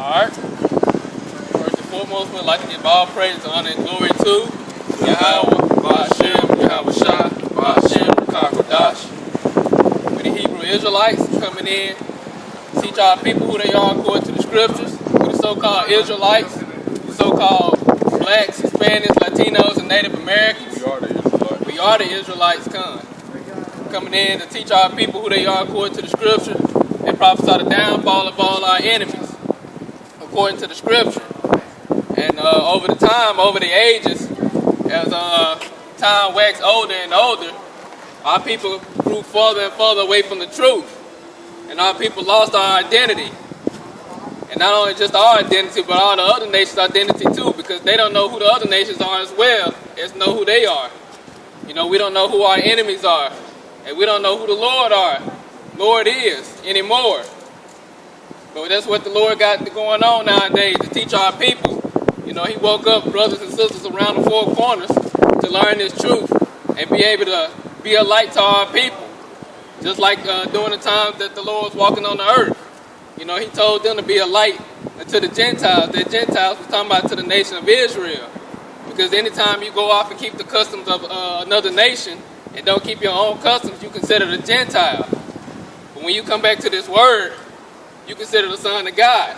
Alright. First and foremost, we'd like to give all praise, honor, and glory to Yahweh, Ba'ashem, Yahweh Shah, Ba'ashem, Kakodash. We're the Hebrew Israelites coming in, teach our people who they are according to the scriptures. We're the so-called Israelites, the so-called blacks, Hispanics, Latinos, and Native Americans. We are the Israelites coming in to teach our people who they are according to the scripture and prophesy the downfall of all our enemies according to the scripture. And over the ages, as time waxed older and older, our people grew further and further away from the truth. And our people lost our identity. And not only just our identity, but all the other nations' identity too, because they don't know who the other nations are as well as know who they are. You know, we don't know who our enemies are. And we don't know who the Lord is anymore. But that's what the Lord got going on nowadays, to teach our people. You know, he woke up brothers and sisters around the four corners to learn this truth and be able to be a light to our people. Just like during the times that the Lord was walking on the earth. You know, he told them to be a light to the Gentiles. The Gentiles was talking about to the nation of Israel. Because anytime you go off and keep the customs of another nation and don't keep your own customs, you consider the Gentile. But when you come back to this word, you consider the Son of God.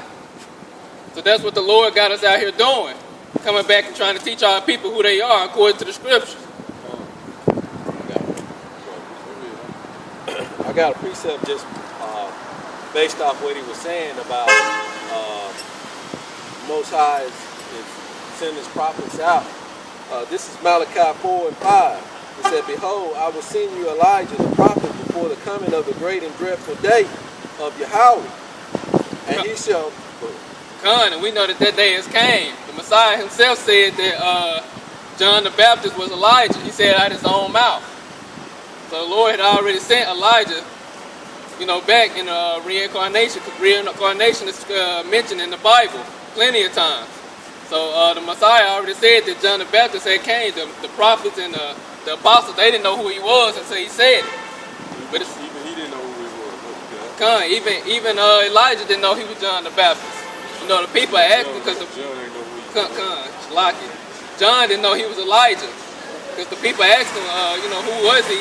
So that's what the Lord got us out here doing. Coming back and trying to teach our people who they are according to the scriptures. I got a precept just based off what he was saying about Most High is sending his prophets out. This is Malachi 4 and 5. It said, "Behold, I will send you Elijah the prophet before the coming of the great and dreadful day of Yahweh. And he shall..." And we know that day has came. The Messiah himself said that John the Baptist was Elijah. He said out his own mouth. So the Lord had already sent Elijah, you know, back in reincarnation, because reincarnation is mentioned in the Bible plenty of times. So the Messiah already said that John the Baptist had came. The prophets and the apostles, they didn't know who he was until he said it. But even he didn't know who he was. Even Elijah didn't know he was John the Baptist. You know, the people asked because John didn't know he was Elijah. Because the people asked him, you know, who was he?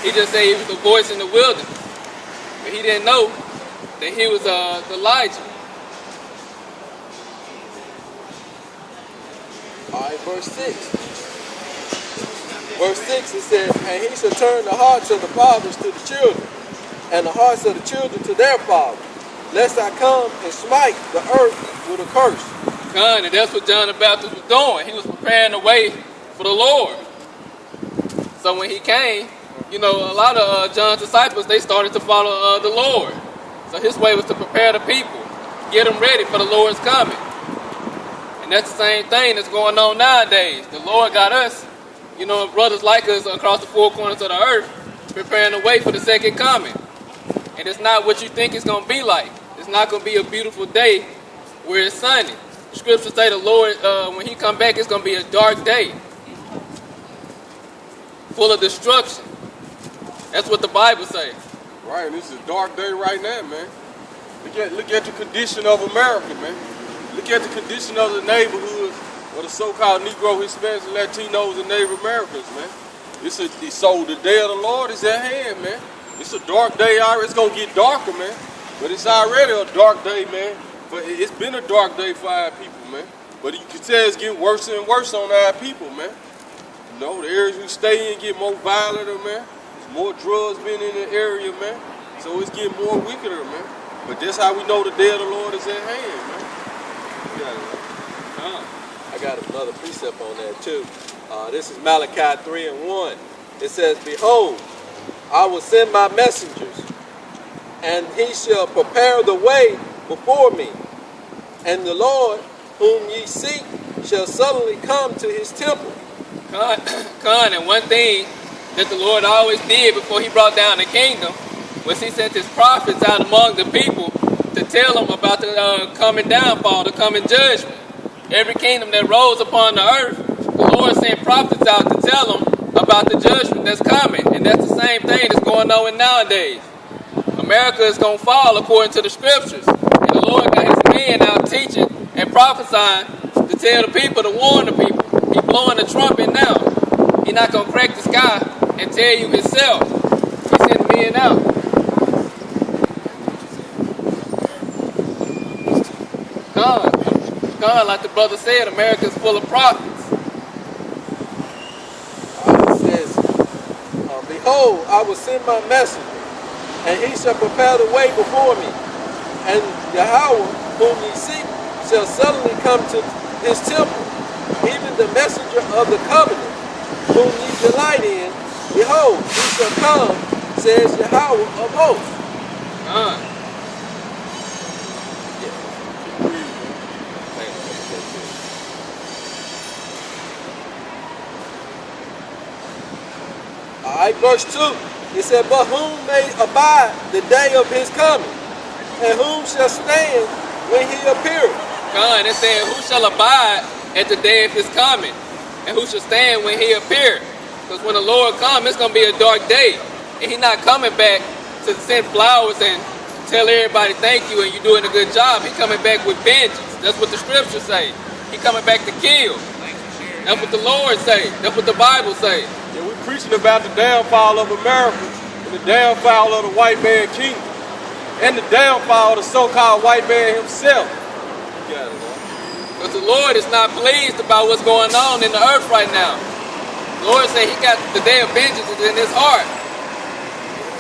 He just said he was the voice in the wilderness. But he didn't know that he was Elijah. All right, verse 6. Verse 6, it says, "And he shall turn the hearts of the fathers to the children, and the hearts of the children to their fathers, lest I come and smite the earth with a curse." And that's what John the Baptist was doing. He was preparing the way for the Lord. So when he came, you know, a lot of John's disciples, they started to follow the Lord. So his way was to prepare the people, get them ready for the Lord's coming. And that's the same thing that's going on nowadays. The Lord got us, you know, brothers like us across the four corners of the earth, preparing the way for the second coming. And it's not what you think it's going to be like. It's not going to be a beautiful day where it's sunny. The scriptures say the Lord, when he come back, it's going to be a dark day, full of destruction. That's what the Bible says. Right, this is a dark day right now, man. Look at the condition of America, man. Look at the condition of the neighborhoods, or the so-called Negro, Hispanics, and Latinos, and Native Americans, man. So the day of the Lord is at hand, man. It's a dark day already. It's gonna get darker, man. But it's already a dark day, man. But it's been a dark day for our people, man. But you can tell it's getting worse and worse on our people, man. You know, the areas we stay in get more violent, man. There's more drugs been in the area, man. So it's getting more wickeder, man. But that's how we know the day of the Lord is at hand, man. I got another precept on that too. This is Malachi 3 and 1. It says, "Behold, I will send my messengers, and he shall prepare the way before me. And the Lord whom ye seek shall suddenly come to his temple." And one thing that the Lord always did before he brought down the kingdom was he sent his prophets out among the people to tell them about the coming downfall, the coming judgment. Every kingdom that rose upon the earth, the Lord sent prophets out to tell them about the judgment that's coming. And that's the same thing that's going on nowadays. America is going to fall according to the scriptures. And The Lord got his men out teaching and prophesying to tell the people, to warn the people. He blowing the trumpet now. He not going to crack the sky and tell you himself. He sent men out. God, like the brother said, America's full of prophets. It says, behold, I will send my messenger, and he shall prepare the way before me. And Yahweh, whom ye seek, shall suddenly come to his temple, even the messenger of the covenant, whom ye delight in. Behold, he shall come, says Yahweh of hosts. Alright, verse 2, it said, but whom may abide the day of his coming, and whom shall stand when he appeareth? God, it said, who shall abide at the day of his coming, and who shall stand when he appeareth? Because when the Lord comes, it's going to be a dark day, and he's not coming back to send flowers and tell everybody thank you and you're doing a good job. He's coming back with vengeance. That's what the scriptures say. He's coming back to kill. That's what the Lord say. That's what the Bible say. Yeah, we're preaching about the downfall of America and the downfall of the white man kingdom and the downfall of the so-called white man himself. You got it, man. But the Lord is not pleased about what's going on in the earth right now. The Lord said he got the day of vengeance is in his heart.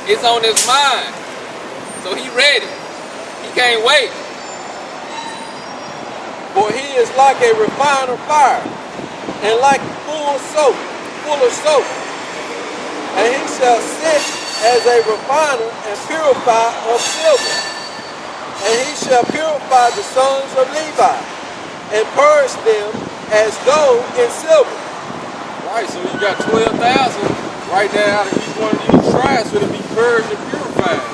It's on his mind. So he ready. He can't wait. For he is like a refiner fire, and like full of soap. And he shall sit as a refiner and purify of silver. And he shall purify the sons of Levi, and purge them as gold and silver. Right, so you got 12,000 right now out of each one of these tribes for to be purged and purified.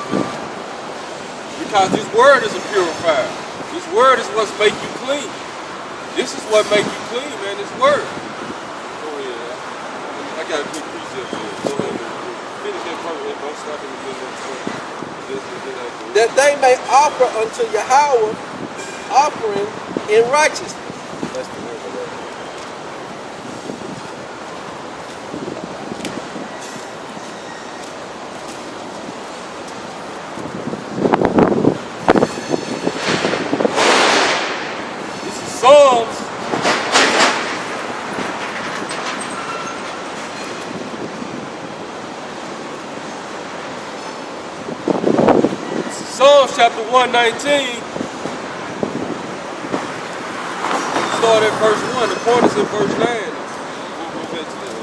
Because this word is a purifier. This word is what's make you clean. This is what make you clean, man, this word. Go ahead. I got a good precept here. Go ahead. Finish that part and don't stop in the middle of the that they may offer unto Yahweh offering in righteousness. That's the word of that. This is Psalms. Psalms chapter 119. Start at verse 1. The point is in verse 9. We'll go back to that.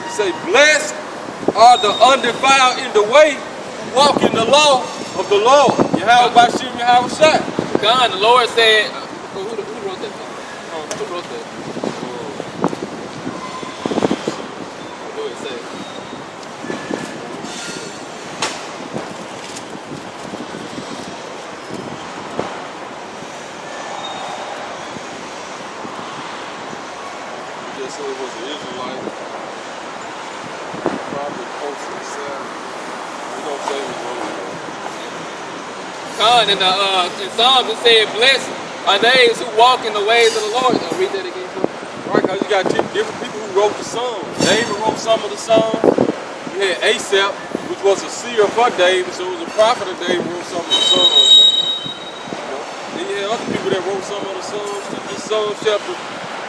It say, blessed are the undefiled in the way who walk in the law of the Lord. Yahweh Bashim Yahweh Shai. God, the Lord said, who wrote that? Who wrote that? What did it say? So it was an Israelite, probably close to the south. We don't say it was wrong. God, in Psalms it said, blessed are they who walk in the ways of the Lord. Read that again. Right, because you got different people who wrote the songs. David wrote some of the songs. You had Asaph, which was a seer for David, so it was a prophet of David wrote some of the songs. Then you had other people that wrote some of the songs. This Psalms chapter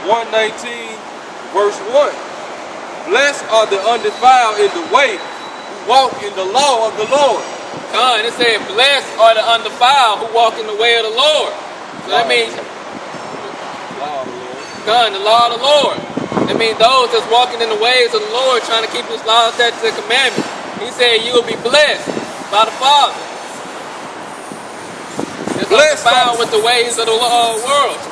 119. Verse 1, blessed are the undefiled in the way who walk in the law of the Lord. God, it said, blessed are the undefiled who walk in the way of the Lord. So that means, Law of the Lord. God, the law of the Lord. That means those that's walking in the ways of the Lord, trying to keep his laws, statutes, and commandments. He said, you will be blessed by the Father. It's undefiled with the ways of the world.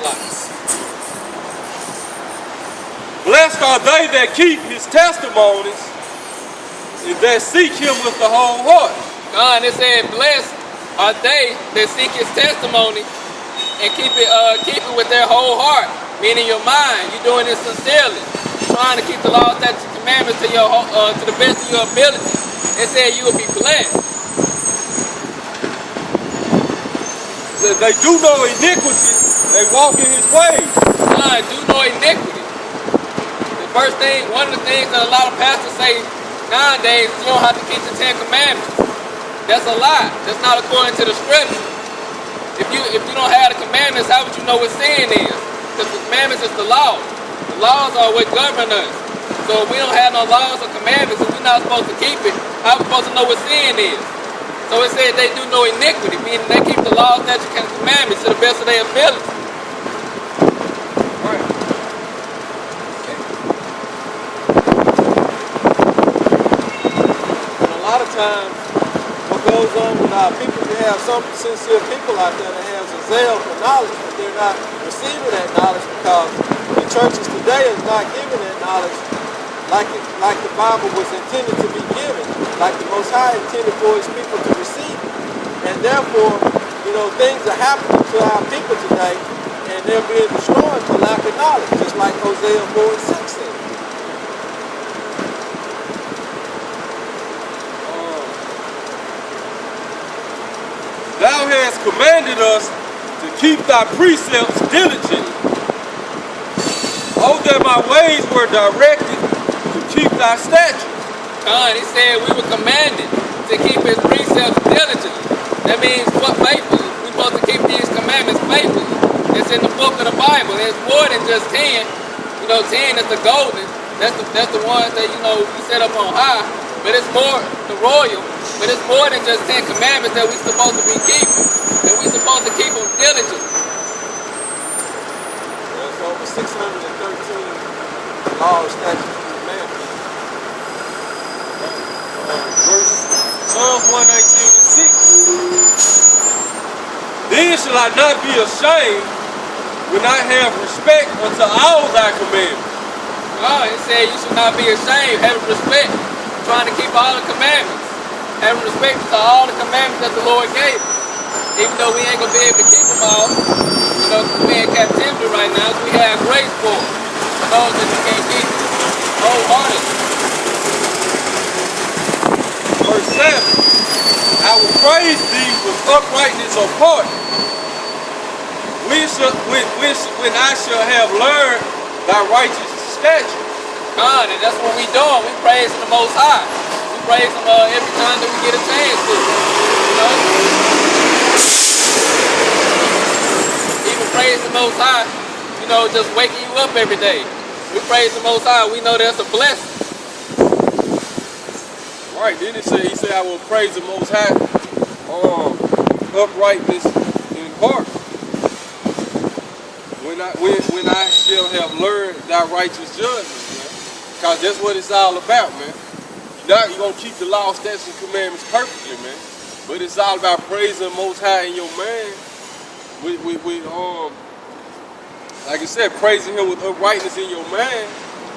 Blessed are they that keep his testimonies and that seek him with the whole heart. God, it said, blessed are they that seek his testimony and keep it with their whole heart, meaning your mind. You're doing it sincerely, trying to keep the law, statutes, and commandments to the best of your ability. It said you will be blessed. It said they do no iniquity, they walk in his ways. Do no iniquity. The first thing, one of the things that a lot of pastors say nowadays is you don't have to keep the 10 Commandments. That's a lie. That's not according to the scripture. If you don't have the commandments, how would you know what sin is? Because the commandments is the law. The laws are what govern us. So if we don't have no laws or commandments, if we're not supposed to keep it, how are we supposed to know what sin is? So it said they do no iniquity, meaning they keep the laws, statutes, and commandments to the best of their ability. Right. And a lot of times, what goes on with our people, we have some sincere people out there that have a zeal for knowledge, but they're not receiving that knowledge because the churches today is not giving that knowledge like the Bible was intended to be given, like the Most High intended for his people to receive it. And therefore, things are happening to our people today, and they're being destroyed for lack of knowledge, just like Hosea 4:6 says. Thou hast commanded us to keep thy precepts diligently. Oh, that my ways were directed to keep thy statutes. He said we were commanded to keep his precepts diligently. That means what faithfully. We're supposed to keep these commandments faithfully. It's in the book of the Bible. It's more than just 10. 10 is the golden. That's the ones that, we set up on high. But it's more the royal. But it's more than just 10 commandments that we're supposed to be keeping. And we're supposed to keep them diligently. There's over 613 laws, statutes, and commandments. Psalms 119:6. Then shall I not be ashamed when I have respect unto all thy commandments. It said you should not be ashamed, having respect, trying to keep all the commandments. Having respect to all the commandments that the Lord gave us. Even though we ain't going to be able to keep them all, we're in captivity right now, so we have grace for them. For those that you can't keep wholeheartedly. Verse 7. I will praise thee with uprightness of heart. When I shall have learned thy righteous statutes. And that's what we doing. We praising the Most High. We praise him every time that we get a chance to. Even praise the Most High, just waking you up every day. We praise the Most High. We know that's a blessing. Right, then he said, I will praise the Most High, uprightness in heart. When I shall have learned thy righteous judgments, man. Because that's what it's all about, man. You're going to keep the law, statutes, and commandments perfectly, man. But it's all about praising the Most High in your man. Like I said, praising him with uprightness in your man,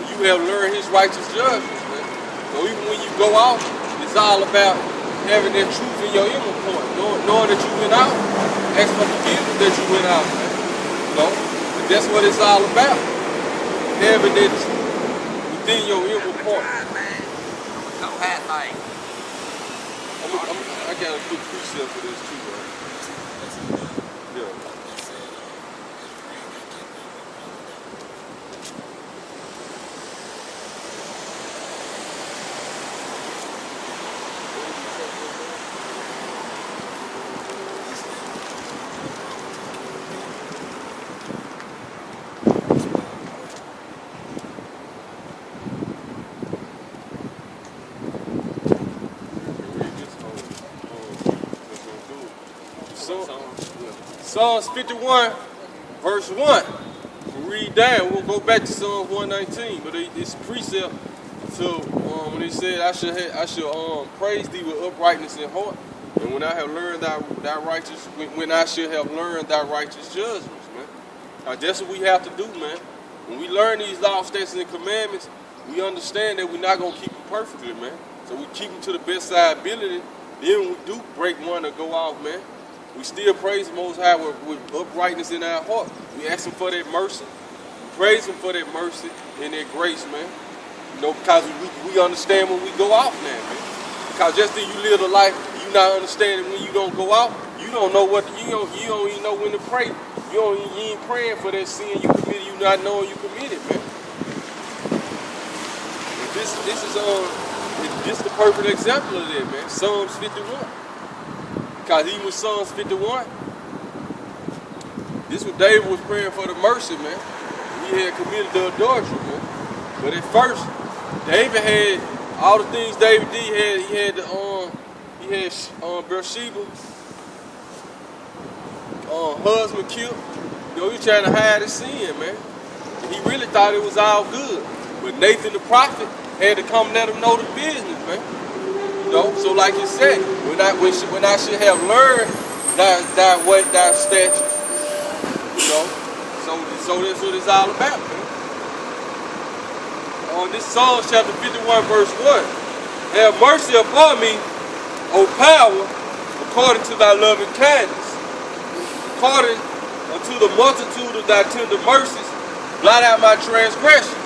you have learned his righteous judgments, man. So even when you go out, it's all about having that truth in your inner point, knowing that you went out, ask for forgiveness that you went out, man. And that's what it's all about. Having that truth within your inner point. I got a good precept for this too, man. Yeah. Psalms 51, verse 1. We'll read down. We'll go back to Psalms 119, but it's precept. So when he said, I shall praise thee with uprightness in heart, and when I have learned thy righteous, when I shall have learned thy righteous judgments, man. Now, that's what we have to do, man. When we learn these laws, statutes, and commandments, we understand that we're not gonna keep them perfectly, man. So we keep them to the best of our ability. Then when we do break one or go off, man, we still praise the Most High with uprightness in our heart. We ask him for that mercy. We praise him for that mercy and that grace, man. Because we understand when we go off now, man. Because just then you live a life, you not understanding when you don't go out, you don't know what, you don't even know when to pray. You ain't praying for that sin you committed, you not knowing you committed, man. This is the perfect example of that, man. Psalms 51. Because even with Psalms 51, this was David was praying for the mercy, man. He had committed the adultery, man. But at first, David had all the things David did. He had Bathsheba, husband killed. You know, he was trying to hide his sin, man. And he really thought it was all good. But Nathan the prophet had to come let him know the business, man. You know, so like you said, when I should have learned thy statutes, you know, so that's what it's all about, man. On this Psalm chapter 51, verse 1, have mercy upon me, O power, according to thy loving kindness, according unto the multitude of thy tender mercies, blot out my transgressions.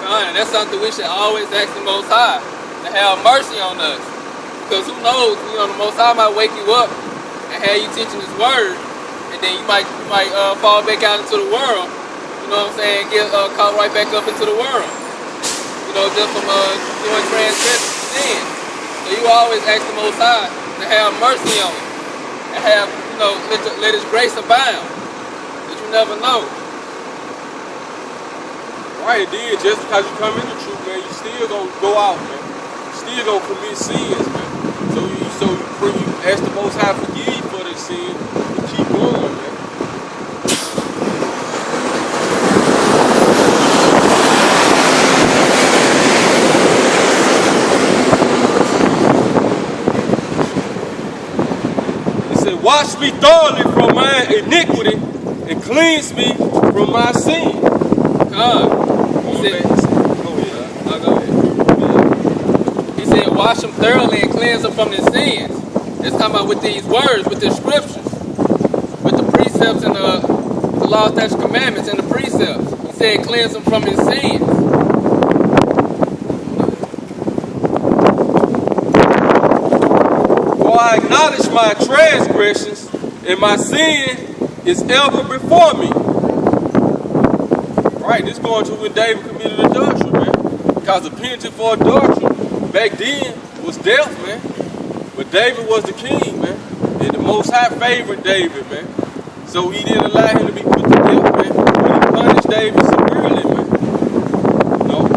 And that's something we should always ask the Most High to have mercy on us. Because who knows, you know, the Most High might wake you up and have you teaching His word, and then you might fall back out into the world. You know what I'm saying? Get caught right back up into the world. You know, just from doing transgression sin. So you always ask the Most High to have mercy on you and have, you know, let His grace abound. That you never know. Right, then, just because you come in the truth, man, you still gonna go out, man. You still gonna commit sins, man. So you ask the Most High forgive you for their sin and keep going, man. It said, wash me thoroughly from my iniquity and cleanse me from my sin. God. He said, wash them thoroughly and cleanse them from their sins. It's talking about with these words, with the scriptures, with the precepts and the law, statutes, commandments, and the precepts. He said, cleanse them from his sins. For I acknowledge my transgressions, and my sin is ever before me. Right, this going to when David committed adultery, man. Because the penalty for adultery back then was death, man. But David was the king, man. And the Most High favored David, man. So he didn't allow him to be put to death, man. But he punished David severely, man. No.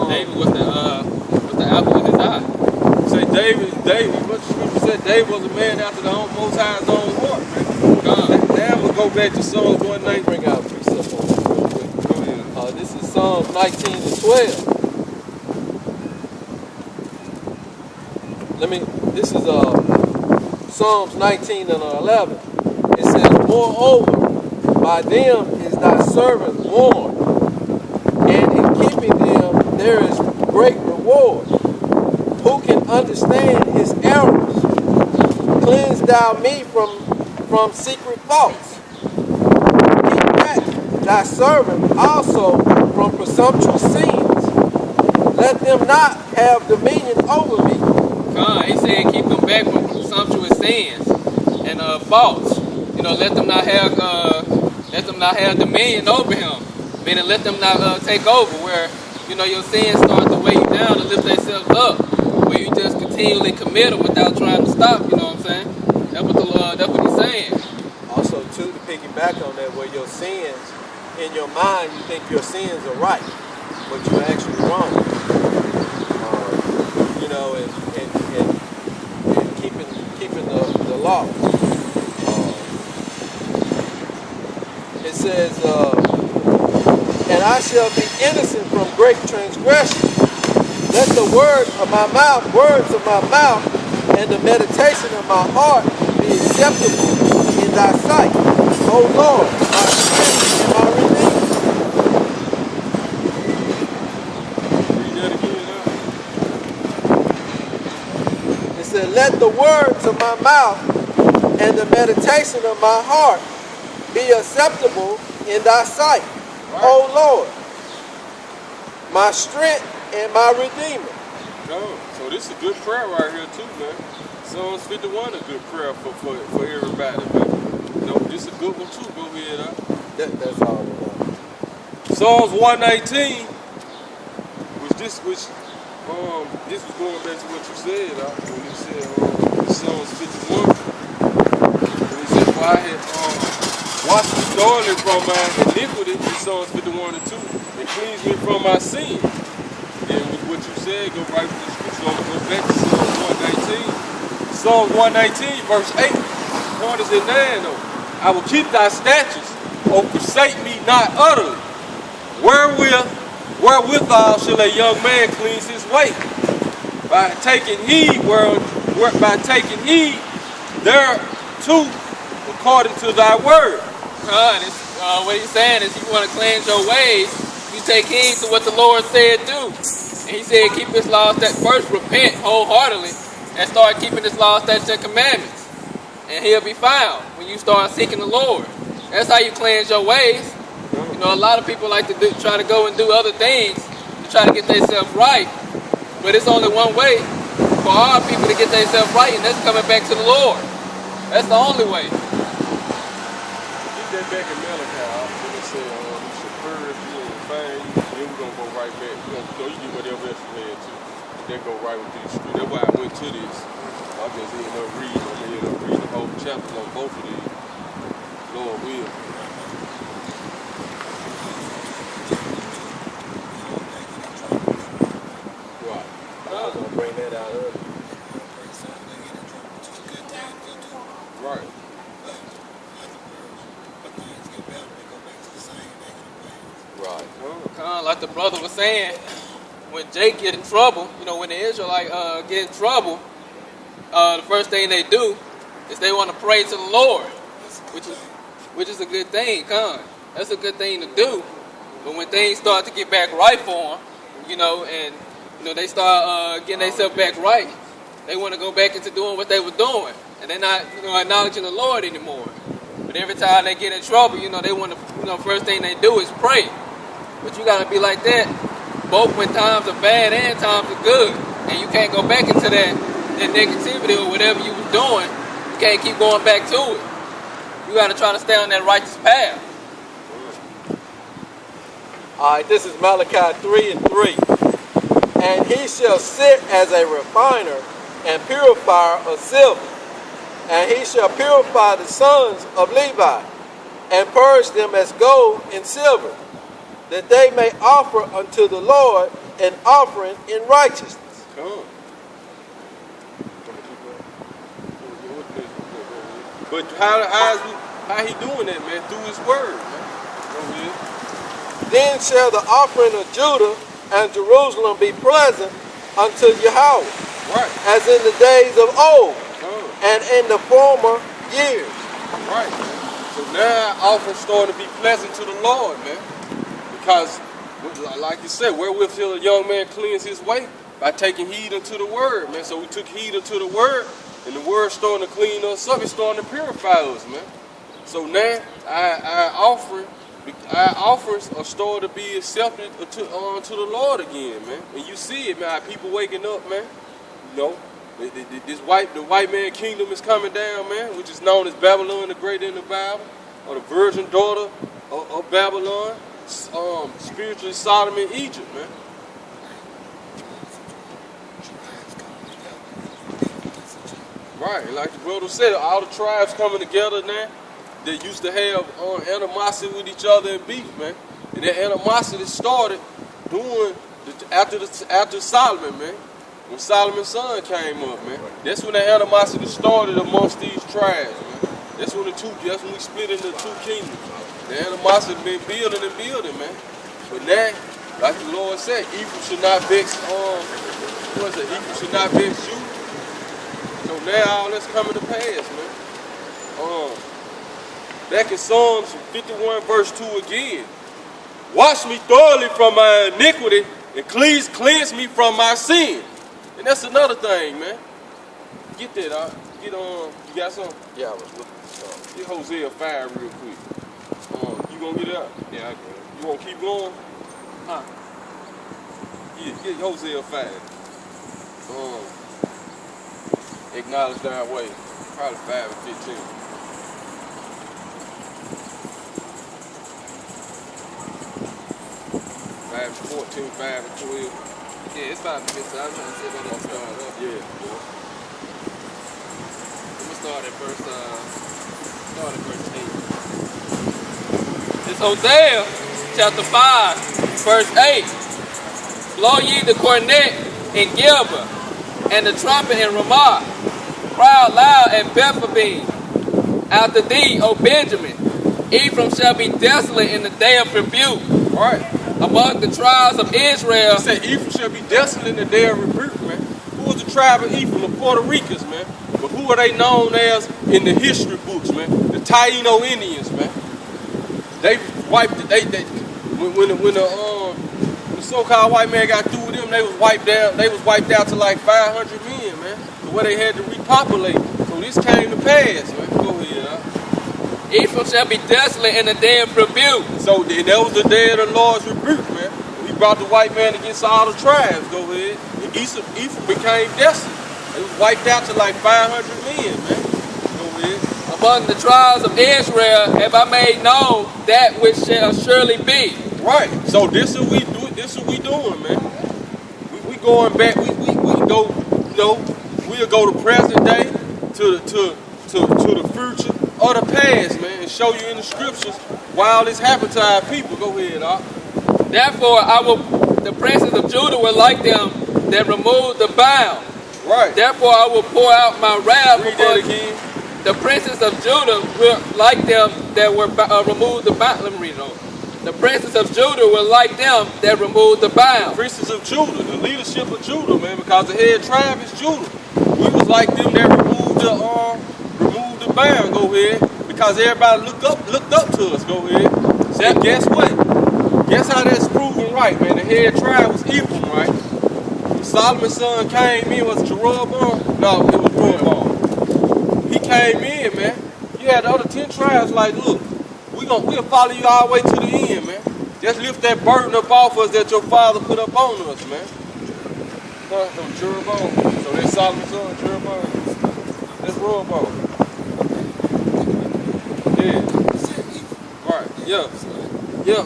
David was the apple of his eye. Say what the scripture said, David was a man after the Most High's own heart, man. Now I'm going to go back to Psalms 119. Bring out a precept on this real quick. This is Psalms 19 and 12. This is Psalms 19 and 11. It says, moreover, by them is thy servant warned, and in keeping them there is great reward. Who can understand his errors? Cleanse thou me from secret faults. Keep back thy servant also from presumptuous sins. Let them not have dominion over me. He said, keep them back from presumptuous sins and faults. You know, let them not have dominion over him. Meaning, let them not take over. Where, you know, your sins start to weigh you down and lift themselves up. Where you just continually commit them without trying to stop. You know what I'm saying? That's what he's saying. Also, too, to piggyback on that, where your sins, in your mind, you think your sins are right, but you're actually wrong. You know, and keeping the law. It says, and I shall be innocent from great transgression. Let the words of my mouth, and the meditation of my heart be acceptable in thy sight, O Lord, my strength and my redeemer. It said, let the words of my mouth and the meditation of my heart be acceptable in thy sight, O Lord, my strength and my redeemer. So this is a good prayer right here too, man. Psalms 51 a good prayer for everybody, man. You know, this is a good one too. Go ahead, That's all. Psalms 119, this was going back to what you said, when you said Psalms 51. When he said, "For I had washed me thoroughly from my iniquity," in Psalms 51 and 2, "and cleansed me from my sin." And with what you said, go right with the scripture. Go back to Psalms 119. Psalms 119, verse 8. Point is in 9 though. "I will keep thy statutes, O forsake me not utterly. Wherewithal shall a young man cleanse his way? By taking heed thereto, according to thy word." What he's saying is, you want to cleanse your ways, you take heed to what the Lord said do. And he said, keep his laws, that first repent wholeheartedly and start keeping his laws, statutes, and commandments. And he'll be found when you start seeking the Lord. That's how you cleanse your ways. You know, a lot of people like to try to go and do other things to try to get themselves right. But it's only one way for our people to get themselves right, and that's coming back to the Lord. That's the only way. Get that back in Malachi. When they say, "We should purge you and refine you," then we're going to go right back. You get whatever else you read too. Then go right with this script. That's why I went to this. I just ended up reading the whole chapter on both of these. Lord will. I was gonna bring that out earlier. Right. Right. Kind of like the brother was saying, when Jake get in trouble, you know, when the Israelites get in trouble, the first thing they do is they want to pray to the Lord, which is a good thing. That's a good thing to do. But when things start to get back right for them, you know, and you know they start getting themselves back right, they want to go back into doing what they were doing, and they're not, you know, acknowledging the Lord anymore. But every time they get in trouble, you know, they want to, you know, first thing they do is pray. But you got to be like that, both when times are bad and times are good. And you can't go back into that negativity or whatever you was doing. You can't keep going back to it. You got to try to stay on that righteous path. All right, this is Malachi 3 and 3. "And he shall sit as a refiner and purifier of silver, and he shall purify the sons of Levi, and purge them as gold and silver, that they may offer unto the Lord an offering in righteousness." Come. But how he doing that, man? Through his word, man. Go ahead. "Then shall the offering of Judah and Jerusalem be pleasant unto Yahweh, Right. as in the days of old, Come. and in the former years." Right, man. So now offerings starting to be pleasant to the Lord, man. Because, like you said, wherewith shall a young man cleanse his way? By taking heed unto the word, man. So we took heed unto the word, and the word starting to clean us up. It's starting to purify us, man. So now our offers are starting to be accepted to the Lord again, man. And you see it, man. How people waking up, man. You know, the white man kingdom is coming down, man, which is known as Babylon the Great in the Bible, or the virgin daughter of Babylon, spiritually Sodom and Egypt, man. Right, like the brother said, all the tribes coming together now. They used to have animosity with each other and beef, man. And that animosity started after Solomon, man. When Solomon's son came up, man. That's when the animosity started amongst these tribes, man. That's when we split into two kingdoms. The animosity been building and building, man. But now, like the Lord said, evil should not vex evil should not vex you. So now all that's coming to pass, man. Back in Psalms 51 verse 2 again. "Wash me thoroughly from my iniquity and cleanse me from my sin." And that's another thing, man. Get that, you got some? Yeah, I was looking. Get Hosea 5 real quick. You gonna get it out? Yeah, I agree. You wanna keep going? Huh? Yeah, get Hosea 5. acknowledge their way. Probably 5 and 15. 5 and 14, 5 and 12. Yeah, it's 5 and 15. I'm trying to see if I can start up. Yeah. Let me start at verse 8. It's Hosea chapter 5, verse 8. Blow ye the cornet in Gilgal, and the trumpet in Ramah. Cry out loud at Bethlehem. After thee, O Benjamin, Ephraim shall be desolate in the day of rebuke. Right. Among the tribes of Israel, It said Ephraim shall be desolate in the day of rebuke, man. Who was the tribe of Ephraim? The Puerto Ricans, man. But who are they known as in the history books, man? The Taino Indians, man. They wiped it. When the so-called white man got through with them, they was wiped out. They was wiped out to like 500 men, man. So where they had to repopulate. So this came to pass, man. Go ahead, huh? Ephraim shall be desolate in the day of rebuke. So then that was the day of the Lord's rebuke, man. He brought the white man against all the tribes. Go ahead. And Ephraim became desolate. They was wiped out to like 500 men, man. Go ahead. Among the tribes of Israel have I made known that which shall surely be. Right. So this is what we do. This is what we doing, man. We going back. We go. You know, we'll go to present day to the future or the past, man, and show you in the scriptures why all this happened to our people. Go ahead, Therefore, the princes of Judah were like them that removed the bound. Right. Therefore, I will pour out my wrath Read that upon again. the princes of Judah were like them that were removed the bound. Let me read it over. The princes of Judah were like them that removed the bound. Princes of Judah, the leadership of Judah, man, because the head tribe is Judah. We was like them that removed the bound. Go ahead, because everybody looked up to us. Go ahead. So guess what? Guess how that's proven right, man. The head tribe was Ephraim, right? When Solomon's son came in, was it Jeroboam? No, it was Rehoboam. He came in, man. You had the other 10 tribes like, look, we'll follow you all the way to the end, man. Just lift that burden up off us that your father put up on us, man. So Jeroboam. So that's Solomon's son, Jeroboam. That's Rehoboam. Yeah. Right. Yeah. Yeah.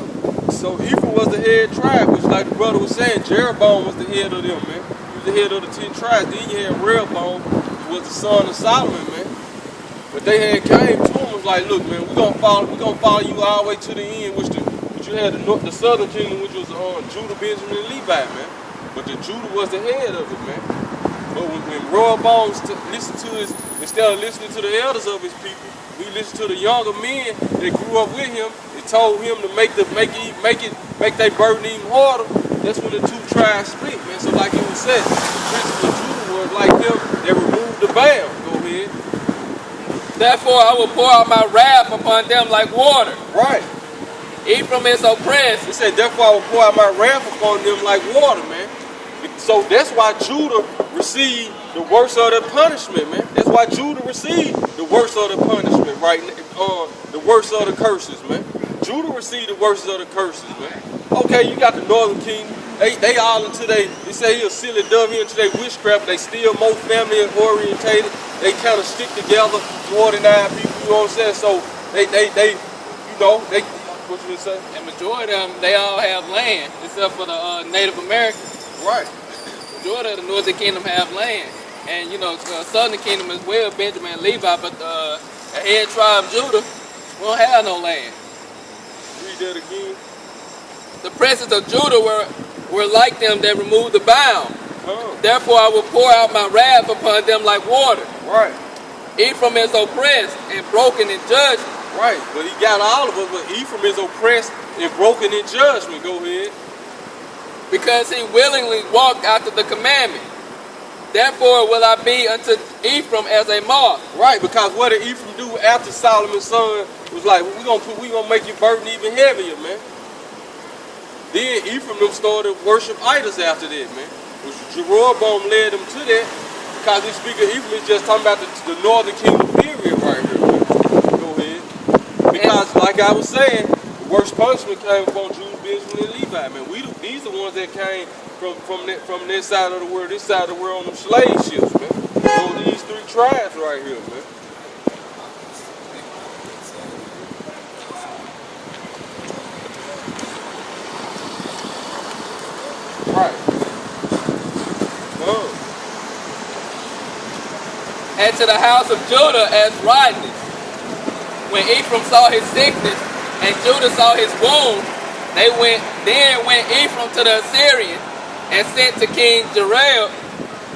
So Ephraim was the head tribe, which like the brother was saying, Jeroboam was the head of them, man. He was the head of the 10 tribes. Then you had Rehoboam, who was the son of Solomon, man. But they had came to him was like, look, man, we're gonna follow you all the way to the end, which you had the southern kingdom, which was Judah, Benjamin, and Levi, man. But the Judah was the head of it, man. But when Rehoboam listened to instead of listening to the elders of his people, we listened to the younger men that grew up with him and told him to make their burden even harder. That's when the 2 tribes split, man. So like it was said, the princes of Judah was like them that removed the bound. Go ahead. Therefore, I will pour out my wrath upon them like water. Right. Ephraim is oppressed. He said, therefore I will pour out my wrath upon them like water, man. So that's why Judah received the worst of the punishment, man. That's why Judah received the worst of the punishment, right? The worst of the curses, man. Judah received the worst of the curses, man. Okay, you got the northern kingdom. They all into they say he'll seal it dove into their witchcraft. They still more family orientated. They kind of stick together more than our people, you know what I'm saying? So they what you say? And majority of them, they all have land, except for the Native Americans. Right. Majority of the northern kingdom have land. And, you know, the southern kingdom as well, Benjamin and Levi, but the head tribe, Judah, we don't have no land. Read that again. The princes of Judah were like them that removed the bound. Therefore I will pour out my wrath upon them like water. Right. Ephraim is oppressed and broken in judgment. Right, but he got all of us, but Ephraim is oppressed and broken in judgment. Go ahead. Because he willingly walked after the commandment. Therefore will I be unto Ephraim as a moth. Right, because what did Ephraim do after Solomon's son was like, we gonna make your burden even heavier, man. Then Ephraim them started to worship idols after that, man. Which Jeroboam led them to that, because this speaker Ephraim is just talking about the northern kingdom period right here, man. Go ahead. Because like I was saying, the worst punishment came upon Judah, Benjamin, and Levi, man. These are the ones that came from this side of the world, this side of the world on them slave ships, man. So these three tribes right here, man. Right. Oh. And to the house of Judah as rightness. When Ephraim saw his sickness and Judah saw his wound, then went Ephraim to the Assyrian and sent to King Jeroboam,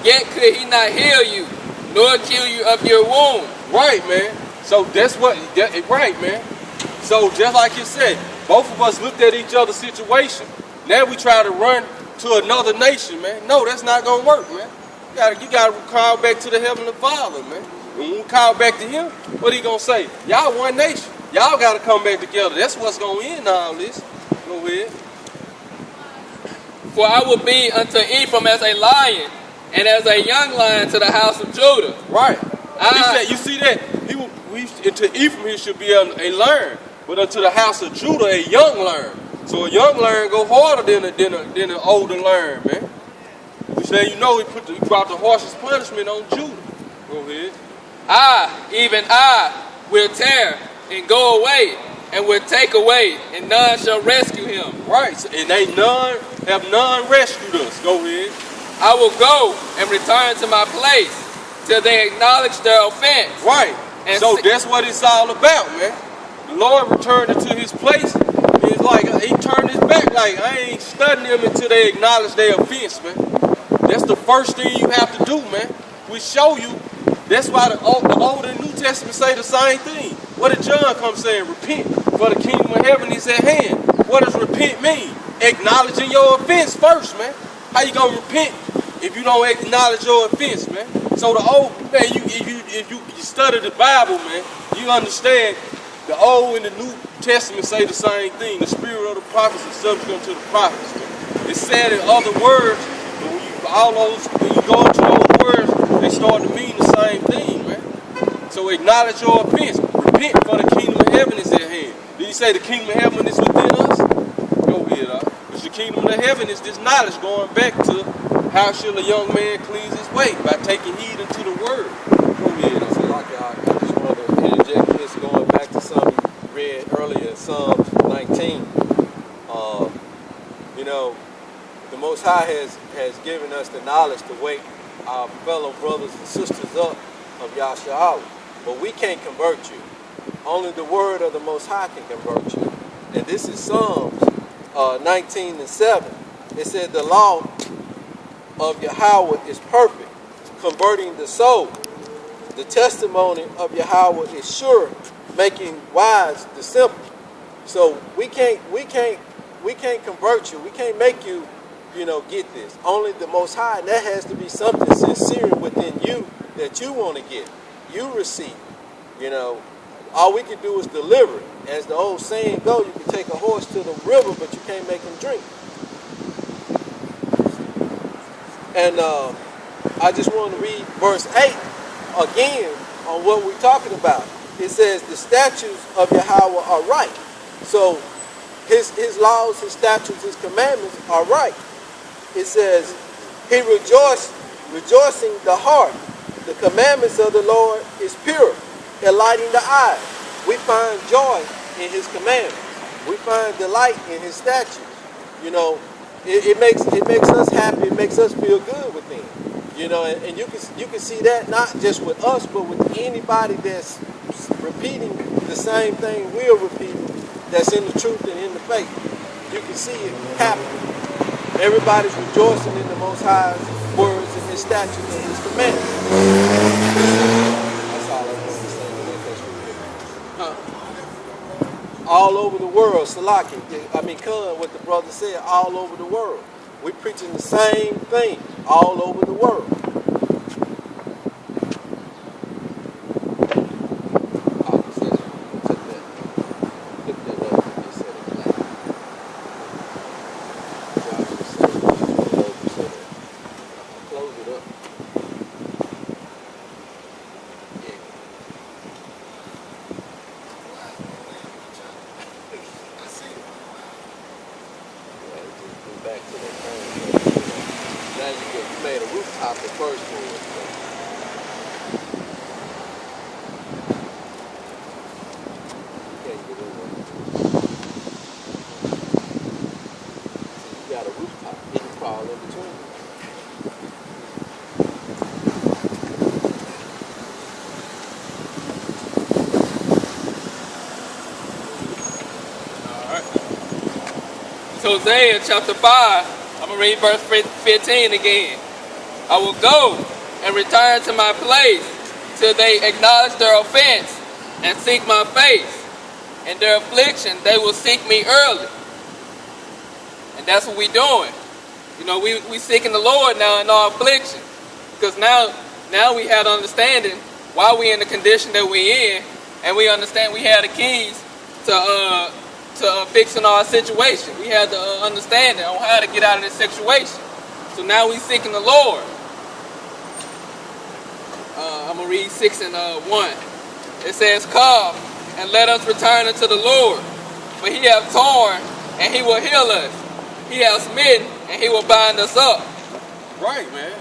yet could he not heal you, nor kill you of your wound. Right, man. So that's right, man. So just like you said, both of us looked at each other's situation. Now we try to run to another nation, man. No, that's not gonna work, man. You gotta call back to the Heavenly Father, man. When we call back to Him, what He gonna say? Y'all one nation. Y'all gotta come back together. That's what's gonna end all this. Go ahead. For I will be unto Ephraim as a lion, and as a young lion to the house of Judah. Right. He said, you see that? To Ephraim he should be a lion, but unto the house of Judah a young lion. So a young lion go harder than an older lion, man. Which then he brought the harshest punishment on Judah. Go ahead. Even I, will tear and go away, and will take away, and none shall rescue him. Right, and have none rescued us. Go ahead. I will go and return to my place till they acknowledge their offense. Right. And so that's what it's all about, man. The Lord returned it to His place. It's like He turned His back, like I ain't studying them until they acknowledge their offense, man. That's the first thing you have to do, man. We show you. That's why the Old and New Testament say the same thing. What did John come saying? Repent, for the kingdom of heaven is at hand. What does repent mean? Acknowledging your offense first, man. How you gonna repent if you don't acknowledge your offense, man? So the old man, if you study the Bible, man, you understand the Old and the New Testament say the same thing. The spirit of the prophets is subject unto the prophets. It's said in other words, but when you go into those words, they start to mean the same thing, man. So acknowledge your offense. Repent, for the kingdom of heaven is at hand. Did He say the kingdom of heaven is within us? Go ahead, because the kingdom of heaven is this knowledge, going back to how shall a young man cleanse his way? By taking heed unto the word. Go ahead. So like I just want to interject this, going back to something you read earlier in Psalms 19. The Most High has given us the knowledge to wake our fellow brothers and sisters up of Yahshua. But we can't convert you. Only the word of the Most High can convert you. And this is Psalms 19:7. It said the law of Yahweh is perfect, converting the soul. The testimony of Yahweh is sure, making wise the simple. So we can't convert you. We can't make you, get this. Only the Most High, and that has to be something sincere within you that you want to get. You receive. All we can do is deliver it. As the old saying goes, you can take a horse to the river, but you can't make him drink. And I just want to read verse 8 again on what we're talking about. It says, the statutes of Yahweh are right. So his laws, his statutes, his commandments are right. It says, he rejoicing the heart. The commandments of the Lord is pure, enlightening the eyes. We find joy in his commandments. We find delight in his statutes. It makes us happy. It makes us feel good within. And you can see that not just with us, but with anybody that's repeating the same thing we're repeating, that's in the truth and in the faith. You can see it happening. Everybody's rejoicing in the Most High's words and his statutes and his commandments. That's all I want to say. All over the world, Salaki, Khan, what the brother said, all over the world. We're preaching the same thing all over the world. Back to the rooftop the first floor. You can't get in there. See, you got a rooftop. He can crawl in between. Hosea chapter 5, I'm going to read verse 15 again. I will go and return to my place till they acknowledge their offense and seek my face. In their affliction, they will seek me early. And that's what we're doing. You know, we seeking the Lord now in our affliction. Because now we have understanding why we in the condition that we in. And we understand we have the keys to fixing our situation. We had the understanding on how to get out of this situation. So now we seeking the Lord. I'm going to read 6 and 1. It says, come and let us return unto the Lord. For he hath torn and he will heal us. He hath smitten and he will bind us up. Right, man.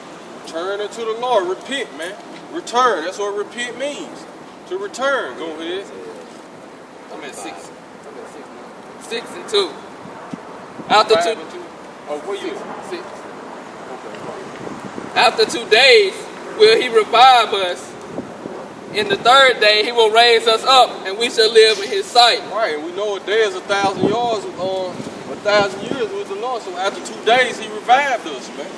Turn unto the Lord. Repent, man. Return. That's what repent means. To return. Go ahead. I'm at 6. 6 and 2. After 2. Oh, what you? 6. After 2 days will he revive us. In the 3rd day he will raise us up, and we shall live in his sight. Right, and we know a day is 1,000 years, 1,000 years with the Lord. So after 2 days he revived us, man.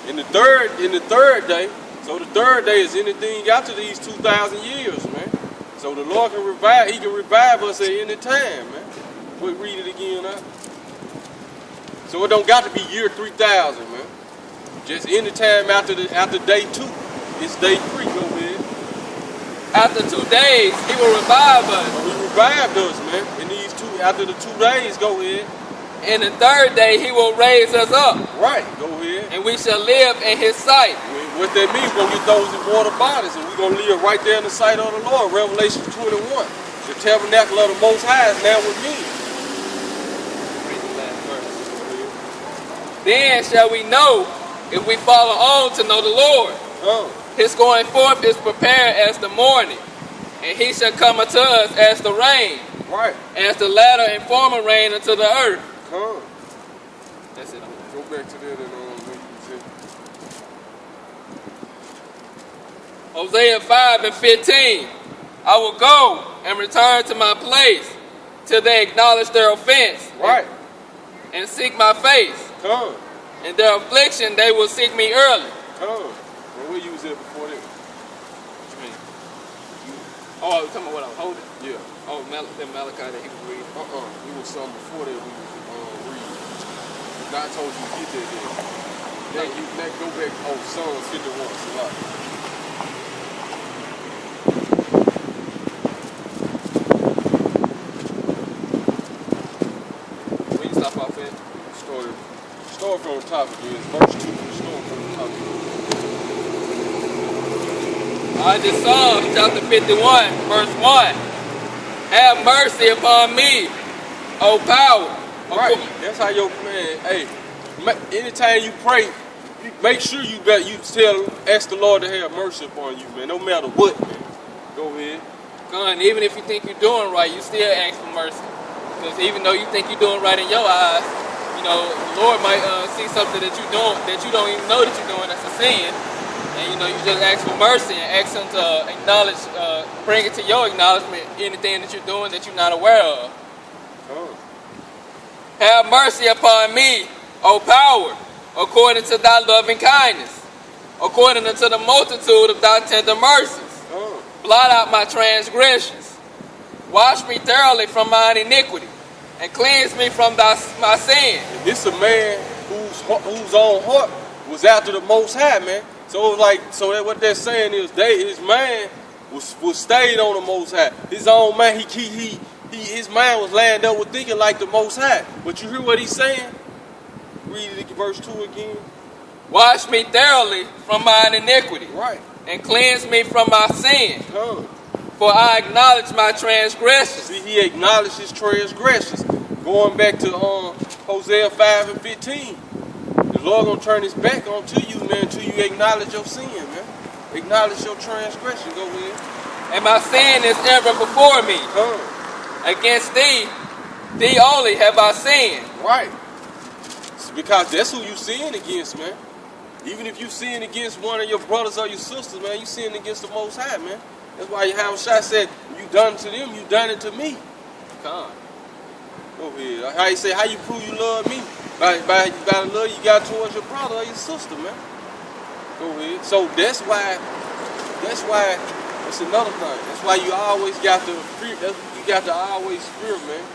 In the third day. So the 3rd day is anything after these 2,000 years, man. So the Lord can revive. He can revive us at any time, man. We'll read it again now. So it don't got to be year 3,000, man. Just any time after day 2. It's day 3. Go ahead. After 2 days, he will revive us. He revived us, man. In these after the 2 days, go ahead. In the 3rd day, he will raise us up. Right, go ahead. And we shall live in his sight. What that means, we're going to get those immortal bodies, and we're going to live right there in the sight of the Lord. Revelation 21. The tabernacle of the Most High is now with me. Then shall we know if we follow on to know the Lord. His going forth is prepared as the morning, and he shall come unto us as the rain. Right. As the latter and former rain unto the earth. That's it. Go back to that and Hosea 5 and 15. I will go and return to my place till they acknowledge their offense. Right. And seek my face. Come. In their affliction they will seek me early. Come. Well, where you was at before that? What you mean? Oh, I was talking about what I was holding? Yeah. Oh, that Malachi that he was reading. It was something before that we was reading. God told you to get that. That go back. Oh, Psalm 51. Salah. Where you stop off at? Start from the top again. Verse 2. Start from the top again. This Psalm chapter 51, verse 1. Have mercy upon me, O power. Right. That's how your man. Hey, anytime you pray, make sure you ask the Lord to have mercy upon you, man. No matter what, man. Go ahead. God, even if you think you're doing right, you still ask for mercy. Because even though you think you're doing right in your eyes, you know, the Lord might see something that you're doing that you don't even know that you're doing that's a sin. And you know, you just ask for mercy and ask him to acknowledge, bring it to your acknowledgement, anything that you're doing that you're not aware of. Have mercy upon me, O power, according to thy loving kindness, according unto the multitude of thy tender mercies. Blot out my transgressions. Wash me thoroughly from mine iniquity, and cleanse me from my sin. This a man whose own heart was after the Most High, man. So it was what they're saying is his mind was stayed on the Most High. His own man, his mind was lined up with thinking like the Most High. But you hear what he's saying? Read it, verse 2 again. Wash me thoroughly from mine iniquity. Right. And cleanse me from my sin. For I acknowledge my transgressions. See, he acknowledged his transgressions. Going back to Hosea 5 and 15. The Lord gonna turn his back onto you, man, until you acknowledge your sin, man. Acknowledge your transgression. Go ahead. And my sin is ever before me. Against thee only have I sinned. Right. It's because that's who you sin against, man. Even if you sin against one of your brothers or your sisters, man, you sin against the Most High, man. That's why Yahushua said, you done it to them, you done it to me. Come. Go ahead. How you say, how you prove you love me? By the love you got towards your brother or your sister, man. Go ahead. So that's why, it's another thing. That's why you always got to fear, you got to always fear, man.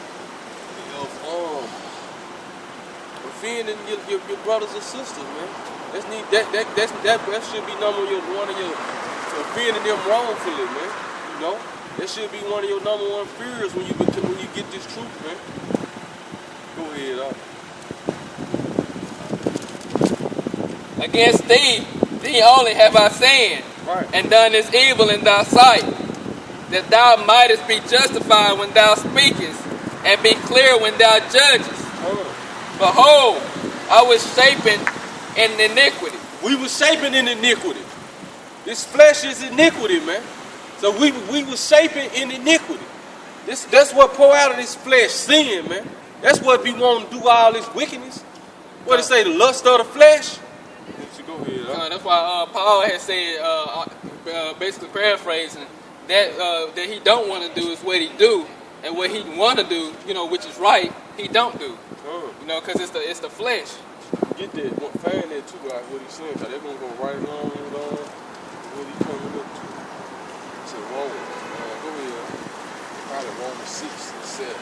Offending your brothers and sisters, man. That should be one of your offending them wrongfully, man. You know, that should be one of your number one fears when you get this truth, man. Go ahead, Against thee only have I sinned, right, and done this evil in thy sight, that thou mightest be justified when thou speakest, and be clear when thou judgest. Behold, I was shapen in iniquity. We were shapen in iniquity. This flesh is iniquity, man. So we were shapen in iniquity. That's what pour out of this flesh, sin, man. That's what we want to do all this wickedness. What it say, the lust of the flesh? Go ahead, that's why Paul has said, basically paraphrasing, that he don't want to do is what he do, and what he want to do, you know, which is right, he don't do. You know, because it's the flesh. Get that, find that too, like what he's saying, because they're going to go right along with what he's coming up to. He said, Romans, go ahead. Probably Romans 6 and 7.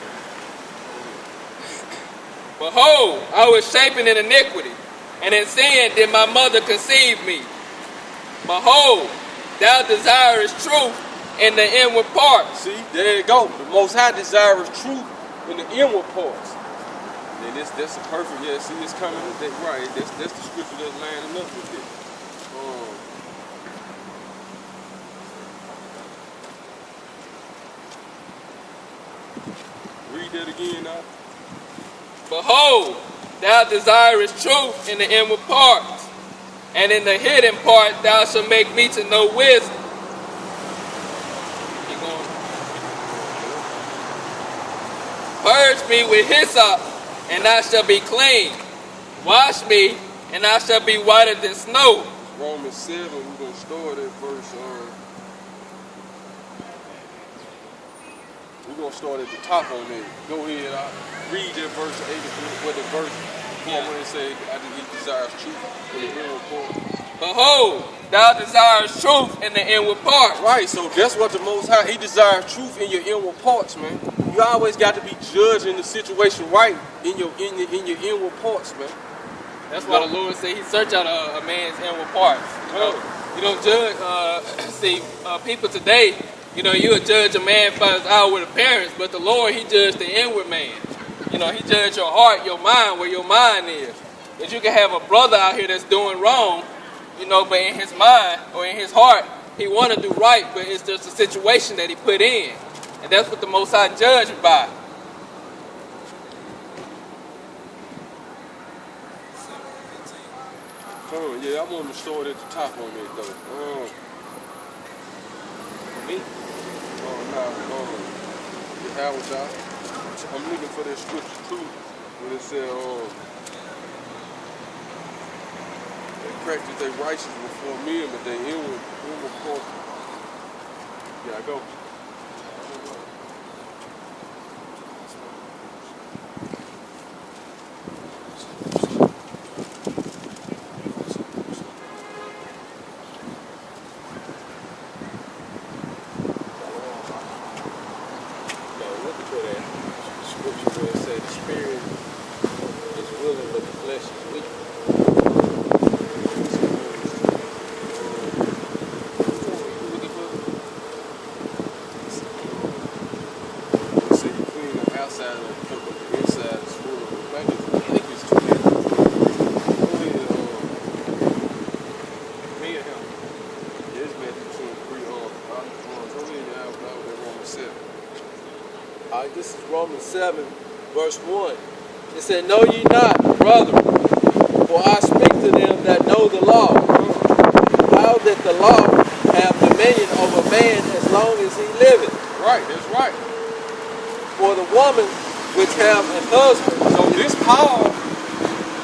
Behold, I was shapen in iniquity, and in sin did my mother conceive me. Behold, thou desirest truth in the inward parts. See, there you go. The Most High desires truth in the inward parts. And that's a perfect, see, it's coming with that, right. That's the scripture that's lining up with it. Read that again now. Behold, thou desirest truth in the inward parts, and in the hidden part thou shalt make me to know wisdom. Keep going. Purge me with hyssop, and I shall be clean. Wash me, and I shall be whiter than snow. Romans 7, we're going to start at verse, we're going to start at the top on there. Go ahead, read that verse 8, what the verse, when it say, he desires truth in the inward part. Behold, thou desirest truth in the inward parts. Right, so that's what the Most High, he desires truth in your inward parts, man. You always got to be judging the situation right in your inward parts, man. That's why the Lord said he search out a man's inward parts. You don't judge, people today, you know, you would judge a man by his outward appearance, but the Lord, he judged the inward man. You know, he judged your heart, your mind, where your mind is. That you can have a brother out here that's doing wrong, you know, but in his mind or in his heart, he want to do right, but it's just a situation that he put in. And that's what the Most High judged by. Yeah, I want to start at the top on that, though. For me? I'm looking for that scripture, too, when it said, they practice their righteousness before men, but they inward part. Yeah, I go. This is Romans 7, verse 1. It said, know ye not, brethren, for I to them that know the law, how that the law have dominion over man as long as he liveth. Right, that's right. For the woman which have an husband. So this Paul,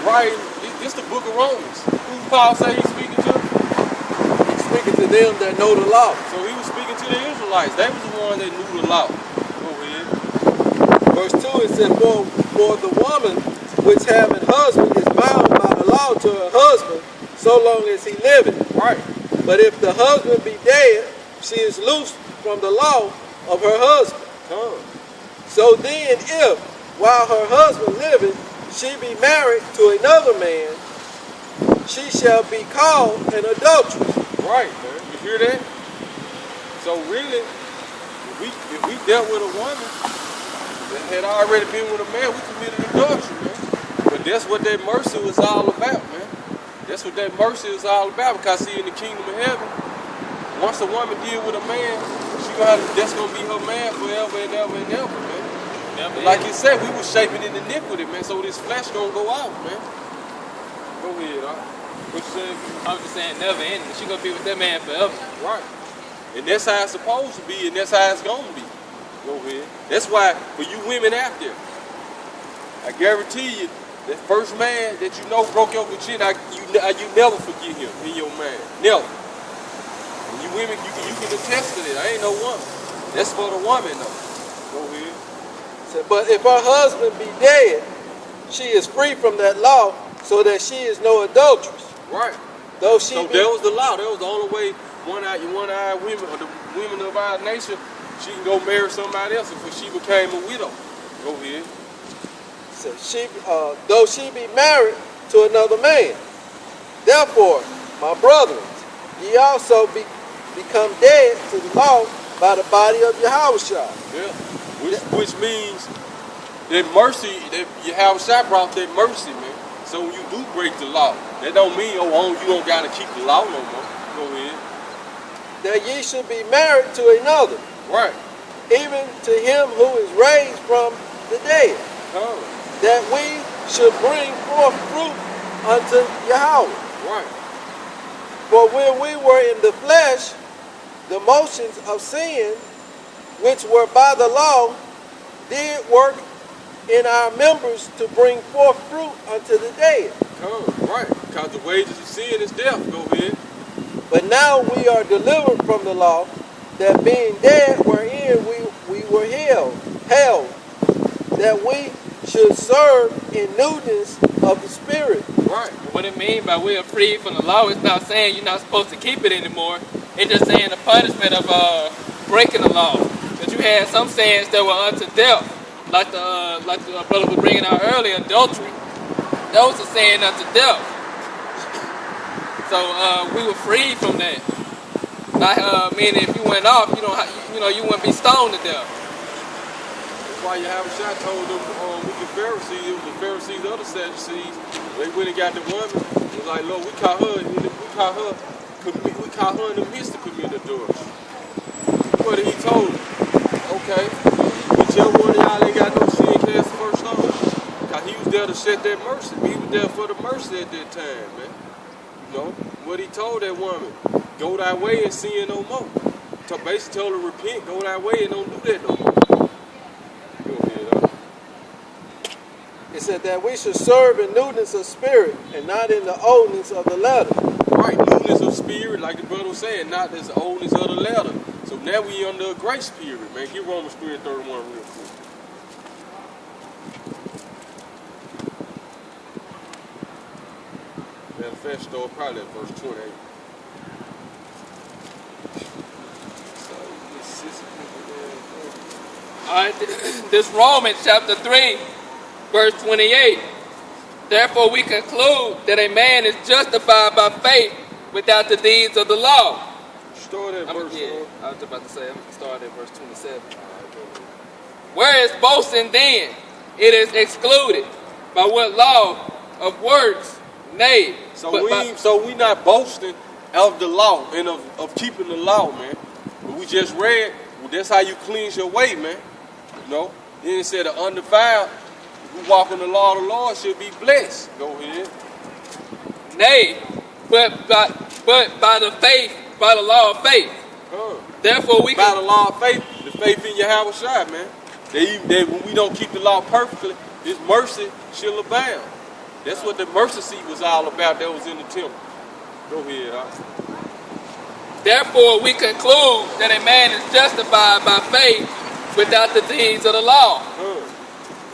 right, this the book of Romans. Who Paul say he's speaking to? He's speaking to them that know the law. So he was speaking to the Israelites. They was the one that knew the law. Go ahead. Verse 2, it said, for the woman which have an husband is bound by the law to her husband so long as he liveth. Right. But if the husband be dead, she is loosed from the law of her husband. So then if, while her husband liveth, she be married to another man, she shall be called an adulteress. Right, man. You hear that? So really, if we dealt with a woman that had already been with a man, we committed adultery, man. But that's what that mercy was all about, man. That's what that mercy is all about. Because see, in the kingdom of heaven, once a woman deal with a man, that's gonna be her man forever and ever and ever, man. Like you said, we was shaping in iniquity, man. So this flesh gonna go out, man. Go ahead, what you saying? I'm just saying never ending. She gonna be with that man forever. Right. And that's how it's supposed to be, and that's how it's gonna be. Go ahead. That's why for you women out there, I guarantee you, that first man that you know broke your virginity, you never forget him in your man. Never. And you women, you can attest to that. I ain't no woman. That's for the woman though. Go ahead. But if her husband be dead, she is free from that law, so that she is no adulteress. Right. Though she so that was the law. That was the only way one-eyed women, or the women of our nation, she can go marry somebody else if she became a widow. Go ahead. So though she be married to another man. Therefore, my brethren, ye also become dead to the law by the body of Yahushua. Yeah. Which means that mercy, that Yahushua brought that mercy, man. So when you do break the law, that don't mean, you don't got to keep the law no more. Go ahead. That ye should be married to another. Right. Even to him who is raised from the dead. That we should bring forth fruit unto Yahweh. Right. For when we were in the flesh, the motions of sin, which were by the law, did work in our members to bring forth fruit unto the dead. Right. Because the wages of sin is death. Go ahead. But now we are delivered from the law, that being dead wherein we were held, that we should serve in newness of the Spirit. Right. What it means by we are free from the law, it's not saying you're not supposed to keep it anymore. It's just saying the punishment of breaking the law. But you had some sayings that were unto death, like the brother was bringing out earlier, adultery. Those are saying unto death. So we were free from that. Not meaning if you went off, you wouldn't be stoned to death. That's why Yahushua told them wicked Pharisees, it was the Pharisees, the other Sadducees, they went and got the woman. It was like, Lord, we caught her in the midst of committing adultery. What did he told them? Okay, whichever one of y'all ain't got no sin, cast the first stone. Because he was there to set that mercy. He was there for the mercy at that time, man. You know, what he told that woman, go thy way and sin no more. Basically told her, repent, go thy way and don't do that no more. Go ahead, It said that we should serve in newness of spirit and not in the oldness of the letter. Right, newness of spirit, like the brother was saying, not as the oldness of the letter. So now we under a grace period, man. Get Romans 3:31 real quick. Matter of fact, start probably at verse 28. All right, this Romans chapter 3, verse 28. Therefore we conclude that a man is justified by faith without the deeds of the law. Start at verse 4. I was about to say, I'm going to start at verse 27. Whereas boasting then, it is excluded. By what law of works? Nay. So we not boasting of the law and of keeping the law, man. But we just read, well, that's how you cleanse your way, man. You know? Then it said the undefiled who walk in the law of the Lord should be blessed. Go ahead. Nay, but by the law of faith. Therefore we By can. the law of faith, the faith in Yahweh Shai, man. When we don't keep the law perfectly, His mercy shall abound. That's what the mercy seat was all about that was in the temple. Go ahead, Therefore we conclude that a man is justified by faith without the deeds of the law.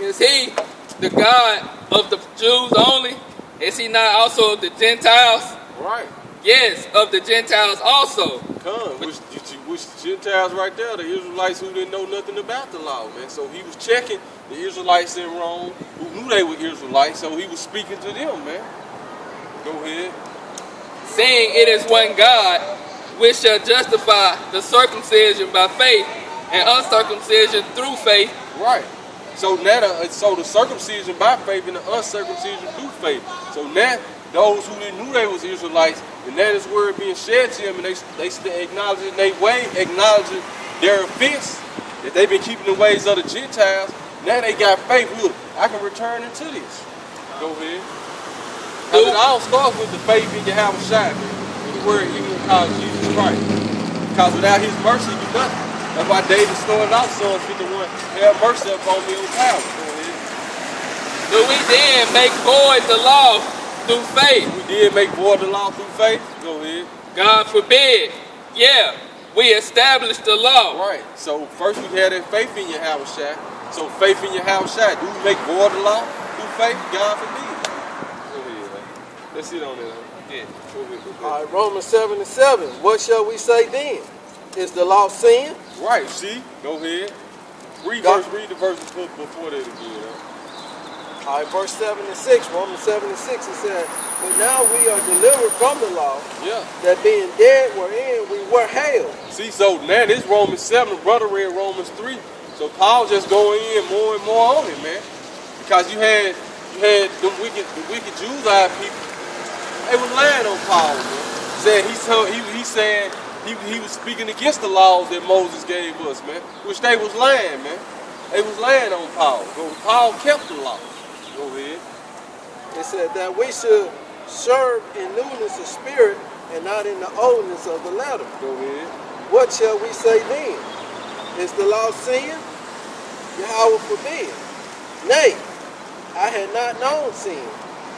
Is he the God of the Jews only? Is he not also of the Gentiles? Right. Yes, of the Gentiles also. Which Gentiles right there, the Israelites who didn't know nothing about the law, man. So he was checking the Israelites in Rome who knew they were Israelites, so he was speaking to them, man. Go ahead. Seeing it is one God, which shall justify the circumcision by faith and uncircumcision through faith. Right. So now, the circumcision by faith and the uncircumcision through faith. So now, those who didn't knew they was Israelites, and that is word being shared to them, and they acknowledging acknowledging their offense, that they've been keeping the ways of the Gentiles. Now they got faith. Look, I can return into this. Go ahead. Because it all starts with the faith in Yahweh Shai, man. The word even called Jesus Christ. Because without His mercy, you nothing. That's why David started off Psalm 51, have mercy upon me, O power. Go ahead. Do we then make void the law through faith? We did make void the law through faith. Go ahead. God forbid. Yeah, we established the law. Right. So first we had that faith in Yahweh Shai. So faith in Yahweh Shai. Do we make void the law through faith? God forbid. Go ahead, man. Let's sit on that. Yeah. Go ahead. All right, Romans 7:7. What shall we say then? Is the law sin? Right. See. Go ahead. Read the verse before that again. All right, verse 7 and 6. Romans 7 and 6. It said, "But now we are delivered from the law, Yeah. that being dead wherein we were held." See, so now this Romans 7, the brother read Romans 3. So Paul just going in more and more on it, man. Because you had the wicked Judite people. They was lying on Paul, man. He was speaking against the laws that Moses gave us, man. Which they was lying, man. They was lying on Paul. Paul kept the law. Go ahead. It said that we should serve in newness of spirit and not in the oldness of the letter. Go ahead. What shall we say then? Is the law sin? Yahweh forbid. Nay, I had not known sin,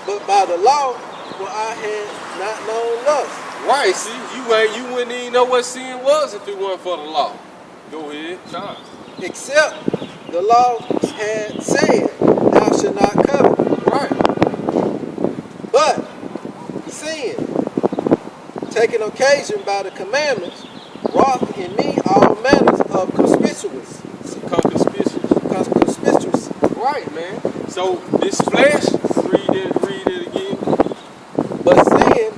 but by the law, for I had not known lust. Right, see, you wouldn't even know what sin was if it weren't for the law. Go ahead. John. Except the law had said, thou shalt not covet. Right. But sin, taking occasion by the commandments, wrought in me all manners of conspicuous. Right, man. So this flesh, read it again. But sin,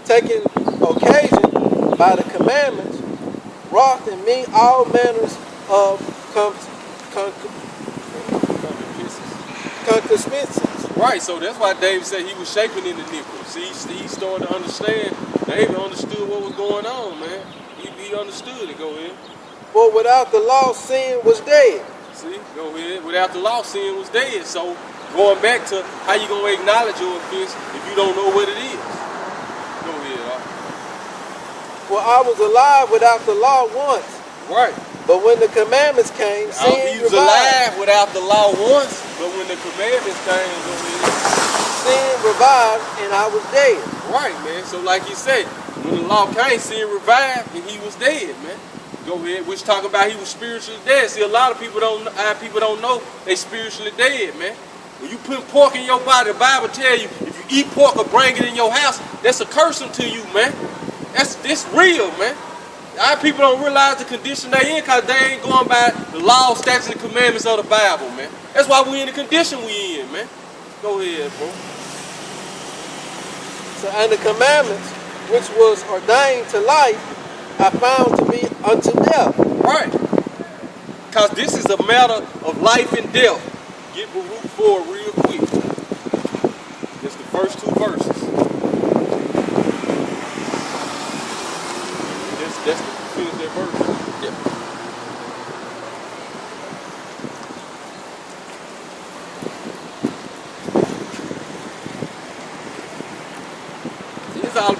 taking occasion by the commandments, wrought in me all manners of concupiscence. Right, so that's why David said he was shaping in the iniquity. See, he started to understand. David understood what was going on, man. He understood it. Go ahead. For without the law, sin was dead. See, go ahead. Without the law, sin was dead. So going back to how you gonna acknowledge your offense if you don't know what it is. Go ahead. For I was alive without the law once. Right. But when the commandments came, sin He was revived. alive without the law once, but when the commandments came, go ahead. Sin revived and I was dead. Right, man. So like you said, when the law came, sin revived and he was dead, man. Go ahead. Which talking about he was spiritually dead. See, a lot of people don't know they spiritually dead, man. When you put pork in your body, the Bible tell you if you eat pork or bring it in your house, that's a curse unto you, man. This real, man. Our people don't realize the condition they in because they ain't going by the law, statutes, and commandments of the Bible, man. That's why we in the condition we in, man. Go ahead, bro. So, and the commandments, which was ordained to life, I found to be unto death. Right. Because this is a matter of life and death. Get Baruch 4 real quick. It's the first two verses. That's the finish that verse. Yeah.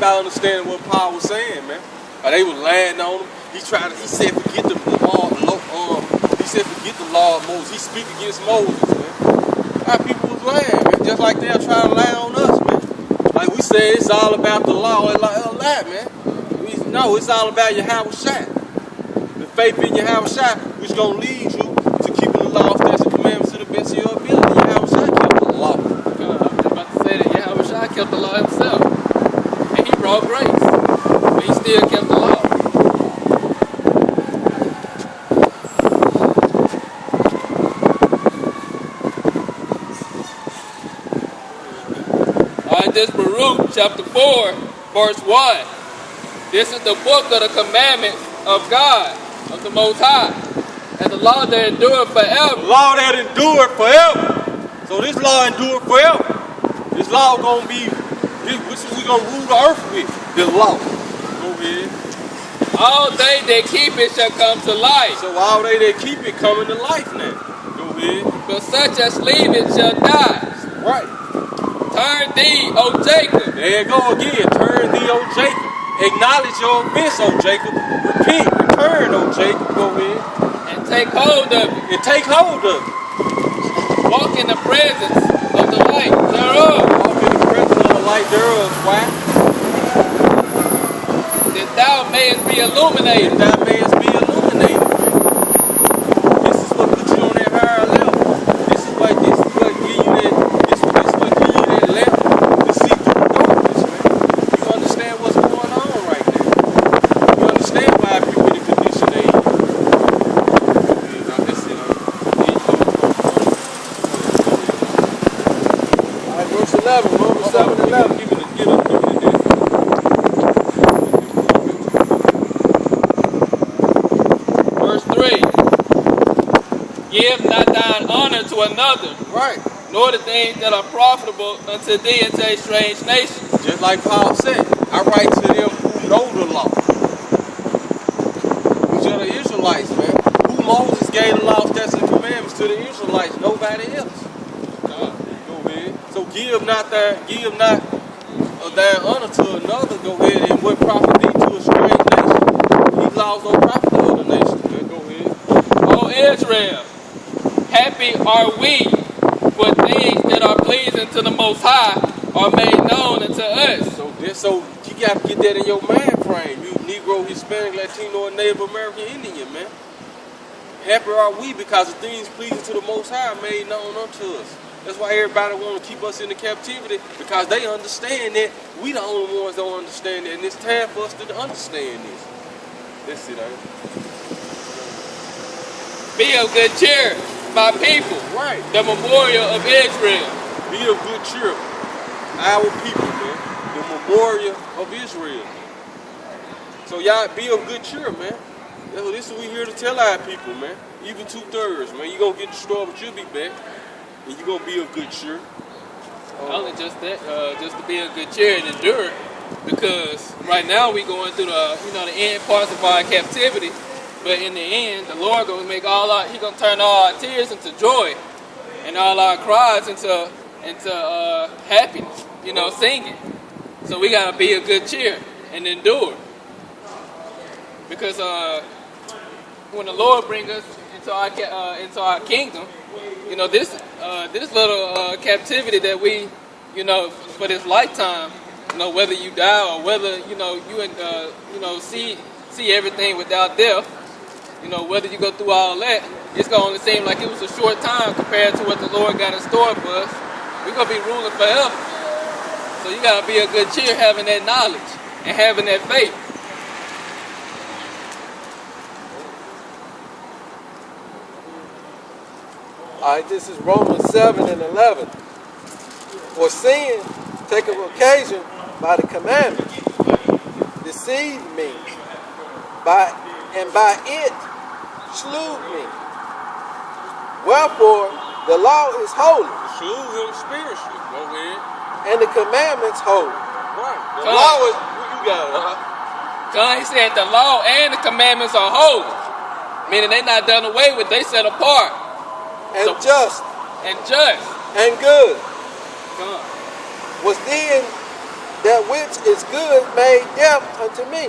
about understanding what Paul was saying, man. They was lying on him. He said forget the law. He said forget the law of Moses. He speak against Moses, man. Our people was lying, man. Just like they'll try to lie on us, man. Like we say, it's all about the law. It's like a lie, man. No, it's all about Yahweh Shai. The faith in Yahweh Shai, which gonna lead you to keeping the law, statutes, and commandments to the best of your ability. Yahweh Shai kept the law. I was about to say that Yahweh Shai kept the law himself. And he brought grace. But he still kept the law. Alright, this Baruch chapter 4, verse 1. This is the book of the commandments of God, of the Most High, and the law that endureth forever. The law that endured forever. So this law endured forever. This law gonna be, which we gonna rule the earth with. This law. Go ahead. All they that keep it shall come to life. So all they that keep it coming to life now. Go ahead. But such as leave it shall die. Right. Turn thee, O Jacob. There you go again. Turn thee, O Jacob. Acknowledge your offense, O Jacob. Repent, return, O Jacob. Go ahead. And take hold of it. And take hold of it. Walk in the presence of the light thereof. Walk in the presence of the light thereof. Why? That thou mayest be illuminated. That thou mayest be illuminated. This is what puts you on that higher level. This is what give you that. This is what give you that level to see through the darkness, man. You understand what's going on right now. You understand why people in the condition they in. Alright, verse 11, Romans 7:11. Give it this. Verse 3. Give not thine honor to another, Right. nor the things that are profitable unto thee into a strange nation. Just like Paul said, I write to them who know the law. Which are the Israelites, man. Who Moses gave the law, statutes, and commandments to the Israelites, nobody else. Go ahead. So give not thine honor to another, go ahead, and what profit thee to a strange nation. These laws don't profit the other nations, man. Go ahead. O Israel, happy are we, for things that are pleasing to the Most High are made known unto us. So you got to get that in your mind frame. You Negro, Hispanic, Latino, and Native American Indian, man. Happy are we because the things pleasing to the Most High are made known unto us. That's why everybody want to keep us in the captivity, because they understand that we the only ones that don't understand it, and it's time for us to understand this. That's it, ain't it? Be of good cheer, my people, Right. the memorial of Israel. Be of good cheer. Our people, man. The memorial of Israel. So y'all be of good cheer, man. This is what we here to tell our people, man. Even 2/3, man. You gonna get destroyed, but you'll be back. And you gonna be of good cheer. Not only just that, just to be of good cheer and endure, because right now we going through the end parts of our captivity. But in the end, the Lord gonna make He gonna turn all our tears into joy, and all our cries into happiness. Singing. So we gotta be of good cheer and endure, because when the Lord bring us into our kingdom, this little captivity that we, for this lifetime, whether you die or whether you see everything without death. Whether you go through all that, it's going to only seem like it was a short time compared to what the Lord got in store for us. We're going to be ruling forever. So you got to be a good cheer having that knowledge and having that faith. Alright, this is Romans 7:11. For sin taketh occasion by the commandments, deceived me, and by it slew me. Wherefore the law is holy, Slew him spiritually. Go ahead. and the commandments holy. Right. The Come law on. is, you got it. God, he said the law and the commandments are holy, meaning they not done away with, they set apart And just and just. and good Come on. was then that which is good made death unto me.